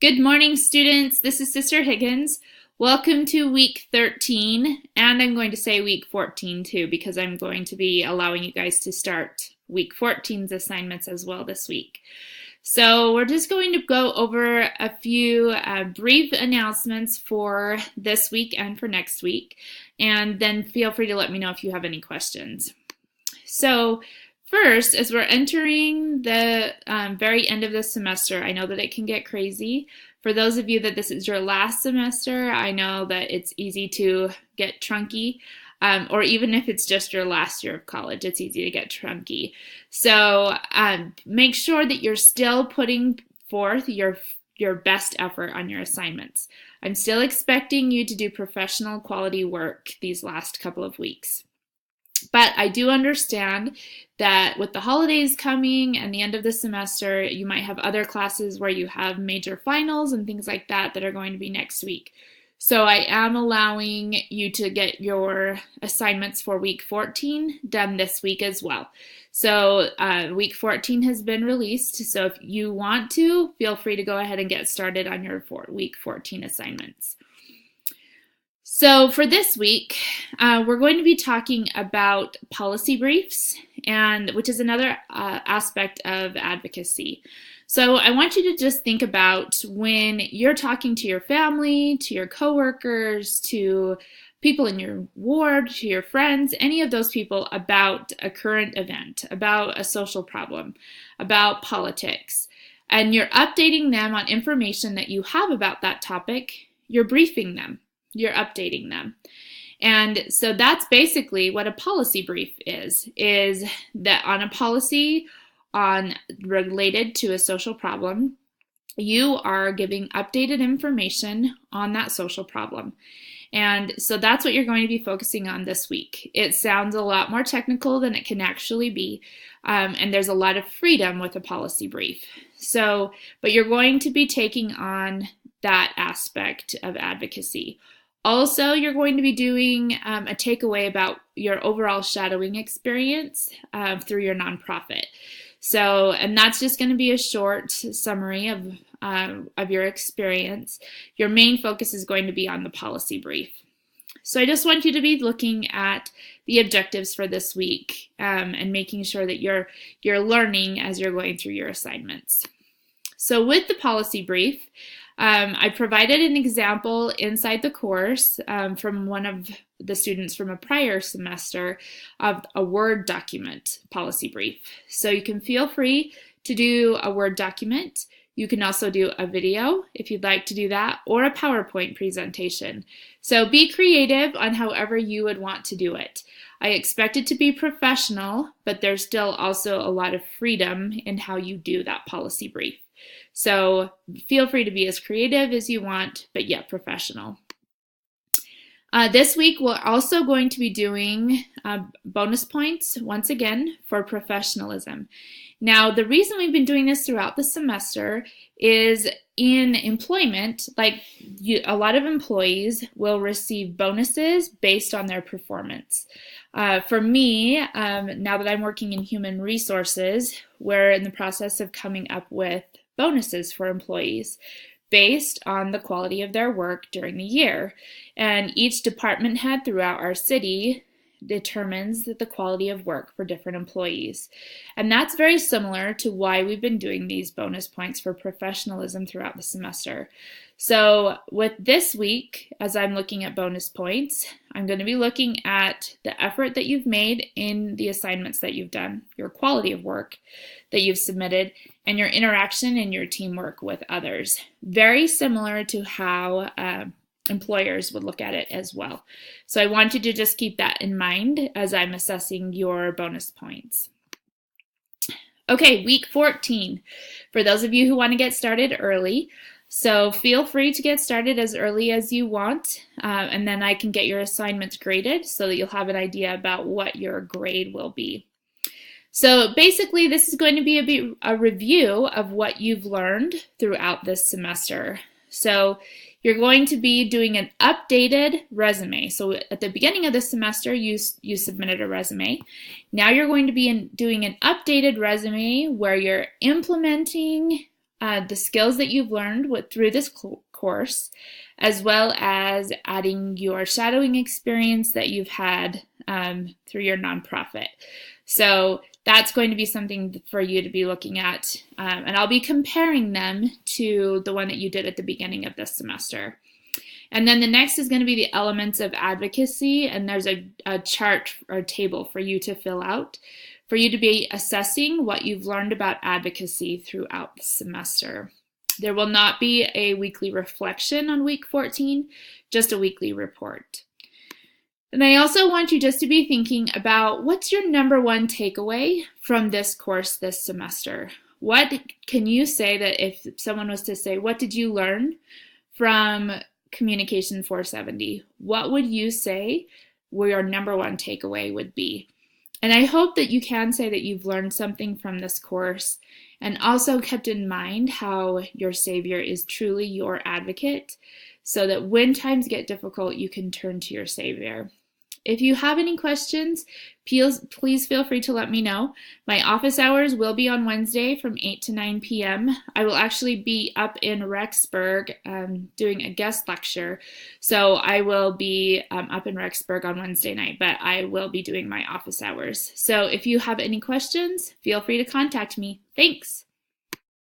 Good morning, students. This is Sister Higgins. Welcome to week 13, and I'm going to say week 14 too, because I'm going to be allowing you guys to start week 14's assignments as well this week. So we're just going to go over a few brief announcements for this week and for next week, and then feel free to let me know if you have any questions. So first, as we're entering the very end of the semester, I know that it can get crazy. For those of you that this is your last semester, I know that it's easy to get trunky, or even if it's just your last year of college, it's easy to get trunky. So make sure that you're still putting forth your best effort on your assignments. I'm still expecting you to do professional quality work these last couple of weeks. But I do understand that with the holidays coming and the end of the semester, you might have other classes where you have major finals and things like that that are going to be next week. So I am allowing you to get your assignments for week 14 done this week as well. So week 14 has been released. So if you want to, feel free to go ahead and get started on your week 14 assignments. So for this week, we're going to be talking about policy briefs, which is another aspect of advocacy. So I want you to just think about when you're talking to your family, to your coworkers, to people in your ward, to your friends, any of those people about a current event, about a social problem, about politics, and you're updating them on information that you have about that topic, you're briefing them. You're updating them. And so that's basically what a policy brief is that on a policy related to a social problem, you are giving updated information on that social problem. And so that's what you're going to be focusing on this week. It sounds a lot more technical than it can actually be, and there's a lot of freedom with a policy brief. But you're going to be taking on that aspect of advocacy. Also, you're going to be doing a takeaway about your overall shadowing experience through your nonprofit. And that's just going to be a short summary of your experience. Your main focus is going to be on the policy brief. So I just want you to be looking at the objectives for this week and making sure that you're learning as you're going through your assignments. So with the policy brief, I provided an example inside the course from one of the students from a prior semester of a Word document policy brief. So you can feel free to do a Word document. You can also do a video if you'd like to do that, or a PowerPoint presentation. So be creative on however you would want to do it. I expect it to be professional, but there's still also a lot of freedom in how you do that policy brief. So feel free to be as creative as you want, but yet professional. This week, we're also going to be doing bonus points, once again, for professionalism. Now, the reason we've been doing this throughout the semester is in employment, a lot of employees will receive bonuses based on their performance. For me, now that I'm working in human resources, we're in the process of coming up with bonuses for employees based on the quality of their work during the year. And each department head throughout our city determines the quality of work for different employees. And that's very similar to why we've been doing these bonus points for professionalism throughout the semester. So with this week, as I'm looking at bonus points, I'm going to be looking at the effort that you've made in the assignments that you've done, your quality of work that you've submitted, and your interaction and your teamwork with others. Very similar to how employers would look at it as well. So I want you to just keep that in mind as I'm assessing your bonus points. Okay, week 14. For those of you who want to get started early, so feel free to get started as early as you want, and then I can get your assignments graded so that you'll have an idea about what your grade will be. So basically, this is going to be a review of what you've learned throughout this semester. So you're going to be doing an updated resume. So at the beginning of the semester, you submitted a resume. Now you're going to be doing an updated resume where you're implementing the skills that you've learned through this course, as well as adding your shadowing experience that you've had through your nonprofit. So that's going to be something for you to be looking at, and I'll be comparing them to the one that you did at the beginning of this semester. And then the next is going to be the elements of advocacy, and there's a chart or a table for you to fill out for you to be assessing what you've learned about advocacy throughout the semester. There will not be a weekly reflection on week 14, just a weekly report. And I also want you just to be thinking about what's your number one takeaway from this course this semester. What can you say that if someone was to say, what did you learn from Communication 470? What would you say where your number one takeaway would be? And I hope that you can say that you've learned something from this course and also kept in mind how your Savior is truly your advocate, so that when times get difficult, you can turn to your Savior. If you have any questions, please feel free to let me know. My office hours will be on Wednesday from 8 to 9 p.m. I will actually be up in Rexburg doing a guest lecture. So I will be up in Rexburg on Wednesday night, but I will be doing my office hours. So if you have any questions, feel free to contact me. Thanks.